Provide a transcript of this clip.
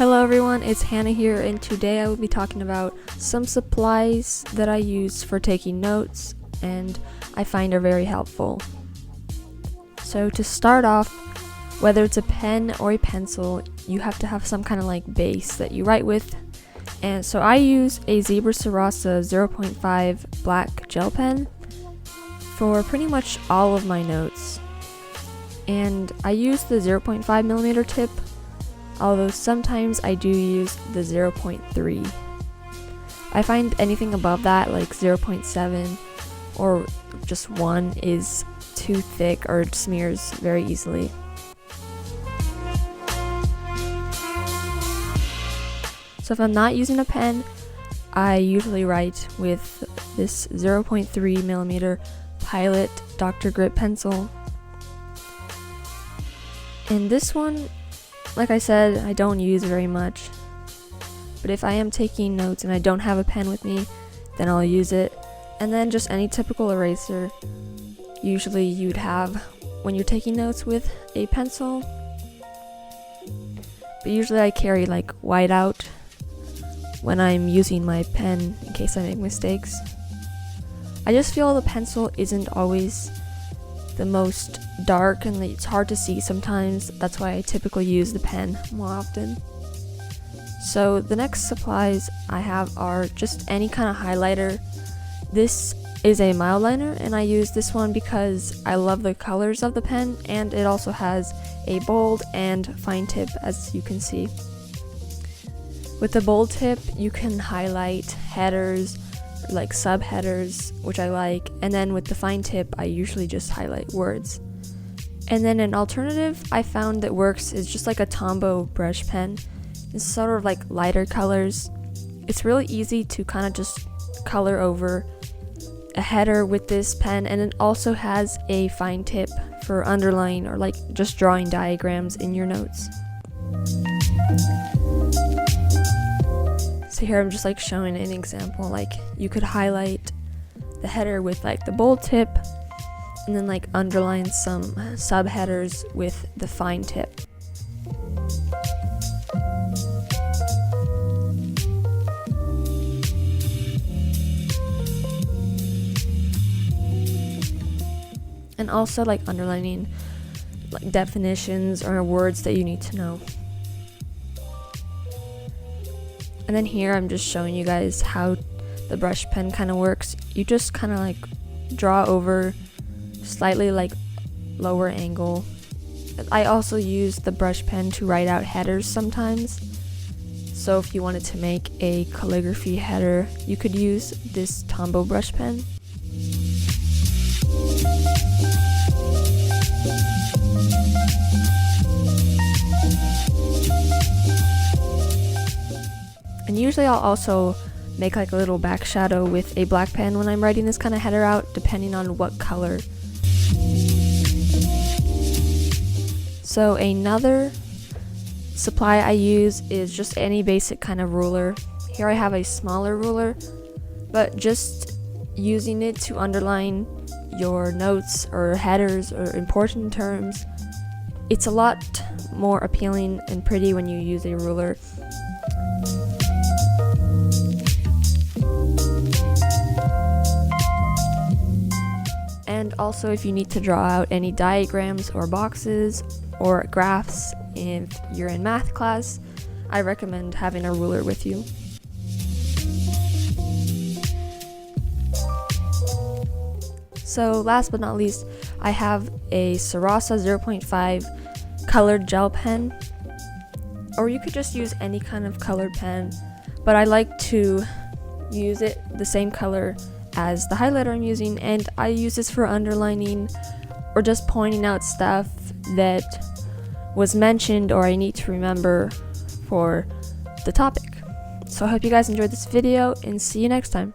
Hello everyone, it's Hannah here, and today I will be talking about some supplies that I use for taking notes and I find are very helpful. So to start off, whether it's a pen or a pencil, you have to have some kind of like base that you write with. And so I use a Zebra Sarasa 0.5 black gel pen for pretty much all of my notes. And I use the 0.5 millimeter tip, although sometimes I do use the 0.3. I find anything above that, like 0.7 or just 1, is too thick or it smears very easily. So if I'm not using a pen, I usually write with this 0.3 millimeter Pilot Dr. Grip pencil. And this one, like I said, I don't use very much, but if I am taking notes and I don't have a pen with me, then I'll use it. And then just any typical eraser usually you'd have when you're taking notes with a pencil, but usually I carry like whiteout when I'm using my pen in case I make mistakes. I just feel the pencil isn't always the most dark and it's hard to see sometimes. That's why I typically use the pen more often. So the next supplies I have are just any kind of highlighter. This is a mild liner and I use this one because I love the colors of the pen, and it also has a bold and fine tip, as you can see. With the bold tip you can highlight headers, like subheaders, which I like, and then with the fine tip I usually just highlight words. And then an alternative I found that works is just like a Tombow brush pen. It's sort of like lighter colors. It's really easy to kind of just color over a header with this pen, and it also has a fine tip for underlining or like just drawing diagrams in your notes. So here I'm just like showing an example, like you could highlight the header with like the bold tip and then like underline some subheaders with the fine tip. And also like underlining like definitions or words that you need to know. And then here I'm just showing you guys how the brush pen kind of works. You just kind of like draw over slightly like lower angle. I also use the brush pen to write out headers sometimes. So if you wanted to make a calligraphy header, you could use this Tombow brush pen. And usually I'll also make like a little back shadow with a black pen when I'm writing this kind of header out, depending on what color. So another supply I use is just any basic kind of ruler. Here I have a smaller ruler, but just using it to underline your notes or headers or important terms, it's a lot more appealing and pretty when you use a ruler. And also if you need to draw out any diagrams or boxes or graphs if you're in math class, I recommend having a ruler with you. So last but not least, I have a Sarasa 0.5 colored gel pen, or you could just use any kind of colored pen, but I like to use it the same color as the highlighter I'm using, and I use this for underlining or just pointing out stuff that was mentioned or I need to remember for the topic. So I hope you guys enjoyed this video and see you next time.